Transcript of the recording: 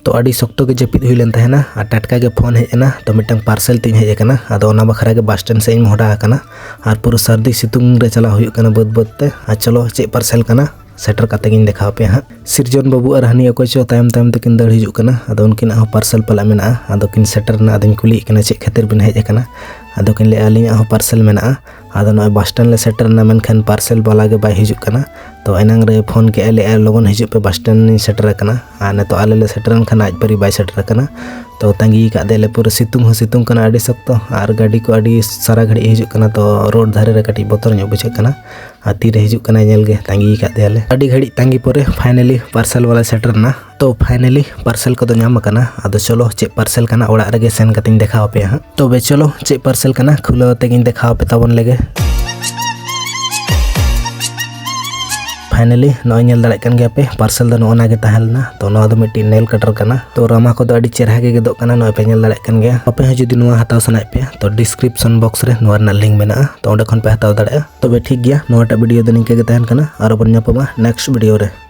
तो अड़ी सख्त के जपिद हुई लेन तहना और टटका के फोन हेजना तो मिटन पार्सल तीन हेजना आदो ओना बखरा के बस स्टैंड से मोड़ा आकना और पूरा सर्दी सितुंग रे चला हुई कना बद बदते आ चलो चे पार्सल कना सेटर काते गिन देखा पे हाँ सिरजन बाबू और हनी अको चो तायम तायम तकिन दड़ हिजुक कना आदो उनकिन पार्सल पला मेना आदो किन सेटर ना आदिन कुली कना चे खातिर बिन हेज कना आदो किन ले आलिंग पार्सल मेना आदो नय बस स्टैंड ले सेटर ना मेनखान पार्सल वाला के बाय हिजुक कना तो एनांग रे फोन के ले लगन हिजुक पे बस स्टैंड नि सेटर कना आ ने तो आले ले सेटरन खाना आज परी बाय सेटर कना तो तंगी का देले पूरा सितुंग कना अड़ी सख्त और गाड़ी को अड़ी सारा घड़ी हिजुक कना तो रोड धारे रे कटी बोतर ᱧᱚᱜ बुझे कना आ तीरे हिजुक कना नेल गे तंगी का देले अड़ी घड़ी तंगी पोरे फाइनली पार्सल वाला सेटर ना तो फाइनली पार्सल को नाम कना आदो चलो चे पार्सल कना ओड़ा रे सेन कतिन देखाव पे हां तो बे चलो चे पार्सल कना खुलो तेगिन देखाव पे तबन लेगे फाइनली नॉय नेल दाड़े कन गया पे पार्सल दो नोना के तहलना तो नोआ दो मिट्टी नेल कटर कना तो रामा को दो अड़ी चेहरा के गेदो कना नॉय पे नेल दाड़े कन गया अपे ह जुदी नोआ हताव सनाय पे तो डिस्क्रिप्शन बॉक्स रे नोआ ना लिंक मेना तो ओंडे खन पे हताव दाड़े तो बे ठीक गया नोआ टा वीडियो दो निके के तहन कना और अपन ᱧᱟᱯᱟᱢᱟ नेक्स्ट वीडियो रे।